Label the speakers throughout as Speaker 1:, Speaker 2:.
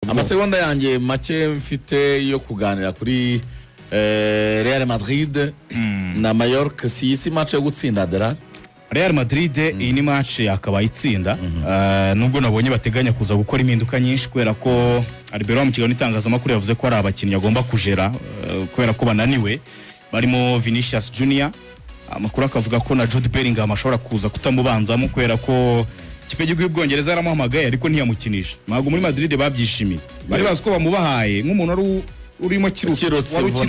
Speaker 1: amasegonda yanjye make mfite yo kuganira kuri Real Madrid na Mallorca. Si match yo gutsinda Adela.
Speaker 2: Real Madrid iyi ni match yakaba itsinda nubwo nabonye bateganya kuza gukora impinduka nyinshi kwera ko Albero mu kiganiro itangazamakuru yavuze ko ari abakinnyi agomba kujera kwera ko bananiwe barimo Vinicius Junior. Amakuru akavuga ko na Jude Bellingham ashobora kuza kutamubanzamo kwera ko kipe y'igihugu y'Ubwongereza yaramuhamagaye ariko ntiyamukinisha. Ntabwo muri Madrid babyishimiye, bari bazi ko bamubahaye nk'umuntu ari urimo kirutse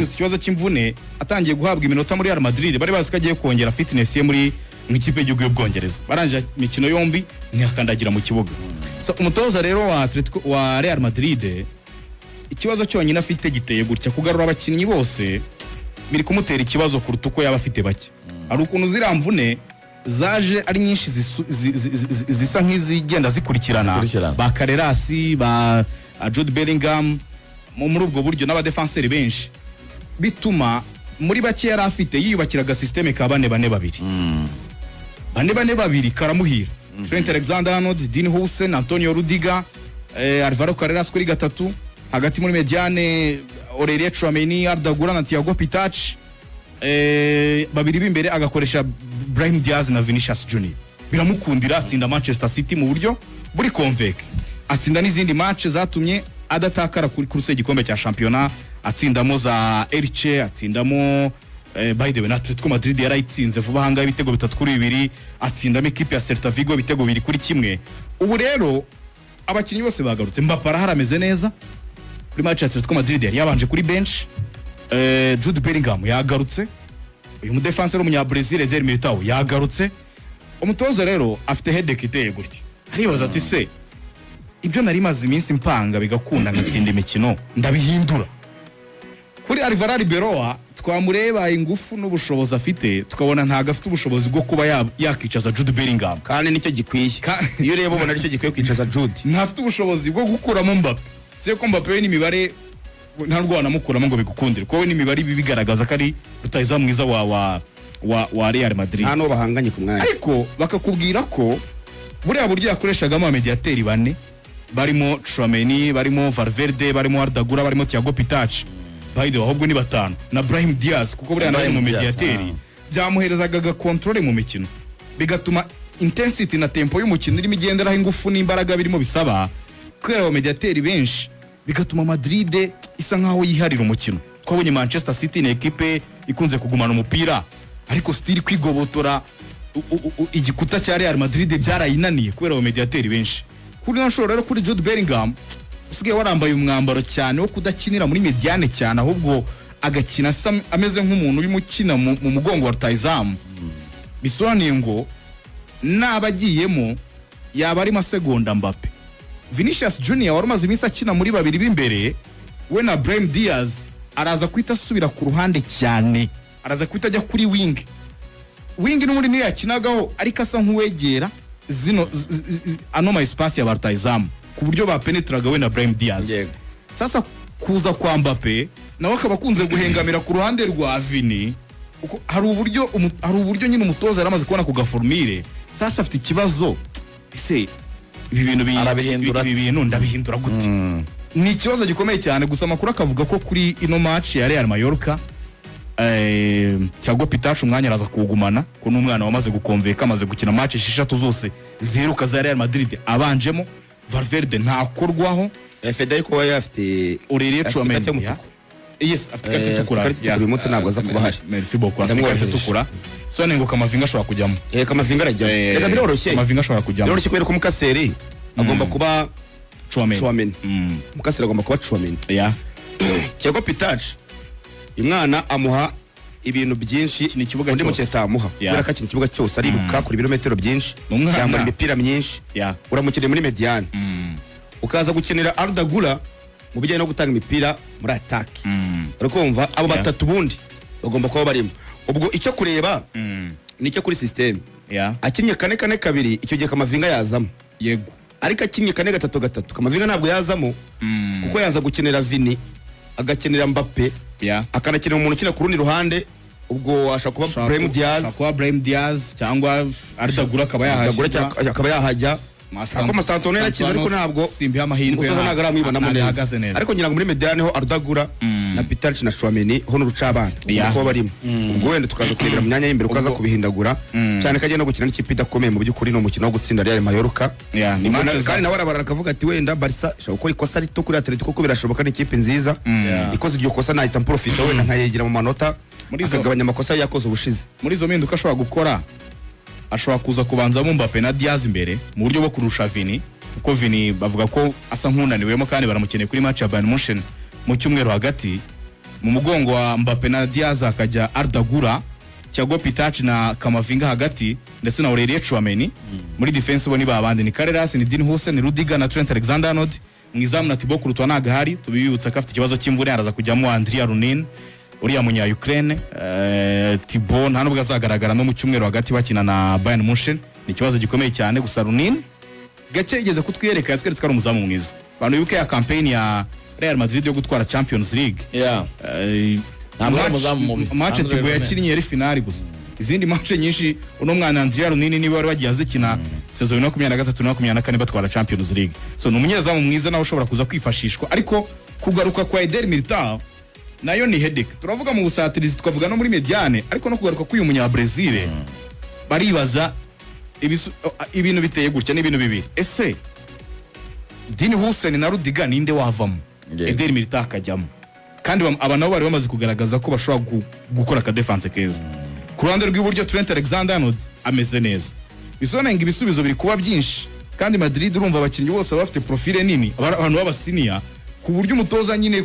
Speaker 2: ikibazo cy'imvune atangiye guhabwa iminota muri Real Madrid. Bari bazi ko agiye kongera fitness ye muri ikipe y'igihugu y'Ubwongereza. Baranje imikino yombi ntihakandagira mu kibuga. So umutoza rero wa Real Madrid ikibazo cyonyine afite giteye gutya kugarura abakinnyi bose biri kumutera ikibazo kuruta uko yaba afite bake. Ari ukuntu ziramvune zaje ari nyinshi zisa nk'izigenda zikurikirana ba Carrerasi ba Jude Bellingham muri ubwo buryo n'abadefenseri benshi bituma muri bake yari afite yiyubakiraga systeme ka 4-2-2 4-2-2 karamuhira. Trent Alexander-Arnold, Dean Huijsen, Antonio Rudiger, Alvaro Carreras kuri gatatu, hagati muri mediane Aurelien Tchouameni, Arda Güler na Thiago Pitach, babiri b'imbere agakoresha Brahim Diaz na Vinicius Junior. Biramukundira atsinda Manchester City mu buryo buri convaincre. Atsinda n'izindi match zatumye adatakara kuri kuruse igikombe cya championnat, atsindamo za Elche, atsindamo by the way Atletico Madrid yarayitsinze vuba hanga ibitego 3-2, atsindamo equipe ya Celta Vigo ibitego 2-1. Ubu rero abakinnyi bose bagarutse. Mbappe harameze neza kuri match ya Atletico Madrid yabanje kuri bench. Jude Bellingham yagarutse, uyu mu defenseur w'umunya Brazil Eder Militao yagarutse. Umutoza rero afite headache iteye gutya, aribaza ati se ibyo nari maze iminsi mpanga bigakunda ngatsinda imikino ndabihindura. Kuri Alvaro Arbeloa twamureba ingufu n'ubushobozi afite tukabona ntago afite ubushobozi bwo kuba yakicaza Jude Bellingham,
Speaker 3: kandi nicyo gikwiye. Iyo reba ubona nicyo gikwiye kwicaza Jude.
Speaker 2: Ntafite ubushobozi bwo gukuramo Mbappe. Se ko Mbappe we n'imibare nta rwana mukuramo ngo bigukundire, ko we n'imibare bigaragaza ko ari rutayiza mwiza wa Real Madrid.
Speaker 3: Hano bahanganye ku mwanya,
Speaker 2: ariko bakakubwira ko buriya buryo yakoreshagamo amediateri bane barimo Tchouameni, barimo Valverde, barimo Arda Güler, barimo Thiago Pitach, by the way ahubwo ni batanu na Brahim Diaz, kuko buriya nawe mu mediateri byamuherezaga control mu mikino, bigatuma intensity na tempo y'umukino irimo igenderaho ingufu n'imbaraga birimo bisaba kwera mediateri benshi, bigatuma Madrid isa nkaho yiharira umukino. Twabonye Manchester City ni equipe ikunze kugumana umupira ariko still kwigobotora igikuta cya Real Madrid byarayinaniye kubera mediateri benshi. Kuri nashoro rero kuri Jude Bellingham usigaye warambaye umwambaro cyane wo kudakinira muri mediane cyane, ahubwo agakina ameze nk'umuntu uri mukina mu mugongo wa rutayizamu. Bisobanuye ngo nabagiyemo yaba ari masegonda Mbappe. Vinicius Junior warumaze iminsi akina muri babiri b'imbere we na Brahim Diaz araza kwita asubira ku ruhande cyane, araza kwita ajya kuri wing n'umuri niyo yakinagaho ariko asa nk'uwegera zino anoma espace ya barutayizamu ku buryo bapenetraga we na Brahim Diaz. Sasa kuza kwa Mbappe nawe akaba kunze guhengamira ku ruhande rwa Vini, hari uburyo nyine umutoza yaramaze kubona ku gaformire. Sasa afite ikibazo, ese ibi bintu ndabihindura gute? Ni ikibazo gikomeye cyane. Gusa amakuru akavuga ko kuri ino match ya Real Mallorca Thiago Pitach umwanya araza kugumana ko n'umwana wamaze gukonveka, amaze gukina match 6 zose ziheruka za Real Madrid abanjemo. Valverde ntakorwaho,
Speaker 3: Federico wa yafite
Speaker 2: Aurelien Tchouameni. Yes, afite carte tukura.
Speaker 3: Uyu munsi ntabwo aza kuba hari.
Speaker 2: Merci beaucoup. Afite carte tukura. So nengo Kamavinga ashobora kujyamo.
Speaker 3: Kamavinga arajyamo. Reka biroroshye.
Speaker 2: Kamavinga ashobora kujyamo.
Speaker 3: Biroroshye kubera ko Mukaseri agomba kuba
Speaker 2: Tchouameni.
Speaker 3: Mukaseri agomba kuba Tchouameni. Thiago Pitach umwana amuha ibintu byinshi
Speaker 2: ni kibuga
Speaker 3: undi muketa amuha kubera ko ikibuga cyose ariruka kuri ibirometero byinshi, yambara imipira myinshi, uramukine muri mediane ukaza gukenera Arda Güler mu bijyanye no gutanga imipira muri attack. Urakumva abo batatu bundi bagomba kuba barimo. Ubwo icyo kureba nicyo kuri system. Akinnye 4-4-2 icyo gihe Kamavinga yazamo.
Speaker 2: Yego.
Speaker 3: Ariko akinnye 4-3-3 Kamavinga ntabwo yazamo kuko yaza gukenera Vini, agakenera Mbappe, akanakenera umuntu ukina ku rundi ruhande. Ubwo ashaka kuba Brahim Diaz
Speaker 2: cyangwa Arda Güler akaba yahajya
Speaker 3: Ako Masantone yarakize ariko ntabwo
Speaker 2: simbi amahirwe
Speaker 3: umutoza ntabwo aramwibonamo neza ariko ngira ngo muri Mediane ho Ardagura na Pitach na Chouameni ho n'urucabana uko barimo ubwo wenda tukaza kurebera mu myanya y'imbere ukaza kubihindagura cyane kagiye no gukina n'ikipe idakomeye mu by'ukuri no mukino wo gutsinda Real Mallorca kandi nawe arabarara akavuga ati wenda Barca ishobora gukora ikosa rito kuri Atletico ko birashoboka n'ikipe nziza ikoze iryo kosa nahita profita wenda nkayegera mu manota akagabanya amakosa yakoze ubushize
Speaker 2: muri izo mpinduka ashobora gukora ashobora kuza kubanza Mbappe na Diaz imbere mu buryo bwo kurusha Vini kuko Vini bavuga ko asa nk'unaniwemo kandi baramukeneye kuri match ya Bayern Munich mu cyumweru hagati mu mugongo wa Mbappe na Diaz akajya Ardagura Thiago Pitach na Kamavinga hagati ndetse na Aurelien Chouameni muri defense bo ni babandi ni Carreras ni Dean Hussein Rudiger na Trent Alexander-Arnold mwizamu na Thibaut Courtois nagahari tubibutsa ko afite ikibazo cy'imvune araza kujyamo Andriy Lunin uriya munya Ukraine Thibaut nta nubwo azagaragara no mu cyumweru hagati bakina na Bayern Munich ni ikibazo gikomeye cyane gusa Lunin gake igeze kutwiyereka yatweretse ko ari umuzamu mwiza abantu yuke ya campaign ya Real Madrid yo gutwara Champions League match Thibaut yakinnye yari finali gusa izindi match nyinshi uno mwana Andriy Lunin niwe wari wagiye azikina saison 2023-2024 batwara Champions League so numunyezamu mwiza nawe ushobora kuza kwifashishwa ariko kugaruka kwa Eder Militao nayo ni headache turavuga mu busatirizi twavuga no muri Mediane ariko no kugaruka k'uyu munya Brazil baribaza ibintu biteye gutya n'ibintu bibiri ese Dean Hussein na Rudiger ninde wavamo Eder Militao akajyamo kandi aba nabo bari bamaze kugaragaza ko bashobora gukora ka defense keza ku ruhande rw'iburyo Trent Alexander-Arnold ameze neza bisonenga ibisubizo biri kuba byinshi kandi Madrid urumva abakinnyi bose bafite profile nini abantu b'abasiniya ku buryo umutoza nyine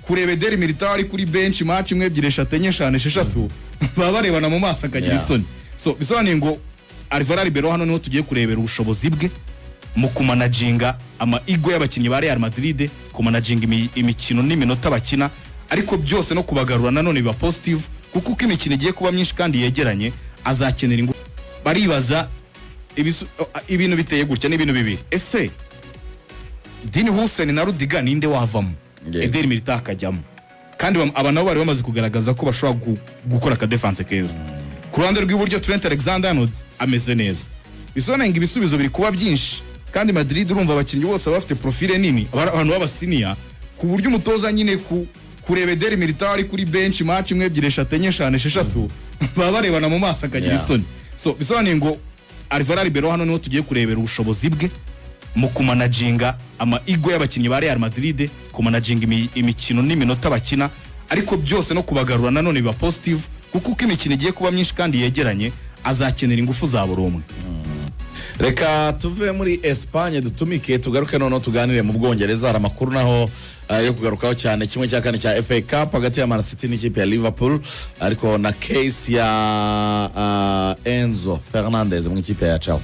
Speaker 2: kureba Eder Militao ari kuri bench match imwe ebyiri eshatu enye eshanu esheshatu baba barebana mu maso akagira isoni so bisobanuye ngo Alvaro Ribeiro hano niho tugiye kurebera ubushobozi bwe mu kumanaginga ama ego y'abakinnyi ba Real Madrid kumanaginga imikino n'iminota bakina ariko byose no kubagarura nanone biba positive kuko uko imikino igiye kuba myinshi kandi yegeranye azakenera ingufu baribaza ibintu biteye gutya n'ibintu bibiri ese Dean Hussein na Rudiger ninde wavamo Eder Militao akajyamo kandi aba nabo bari bamaze kugaragaza ko bashobora gukora ka defense keza ku ruhande rw'iburyo Trent Alexander-Arnold ameze neza bisonenga ibisubizo biri kuba byinshi kandi Madrid urumva abakinnyi bose bafite profile nini abantu b'abasiniya ku buryo umutoza nyine kureba Eder Militao ari kuri bench match imwe ebyiri eshatu enye eshanu esheshatu baba barebana mu maso akagira isoni so bisobanuye ngo Alvaro Ribeiro hano niho tugiye kurebera ubushobozi bwe mu kumanaginga ama ego y'abakinnyi ba Real Madrid kumanaginga imikino n'iminota bakina ariko byose no kubagarura nanone biba positive kuko uko imikino igiye kuba myinshi kandi yegeranye azakenera ingufu za buri umwe
Speaker 1: reka tuve muri Espagne dutumike tugaruke noneho tuganire mu Bwongereza hari amakuru naho yo kugarukaho cyane kimwe cya kane cya FA Cup hagati ya Man City n'ikipe ya Liverpool ariko na case ya Enzo Fernandez mu ikipe ya Chelsea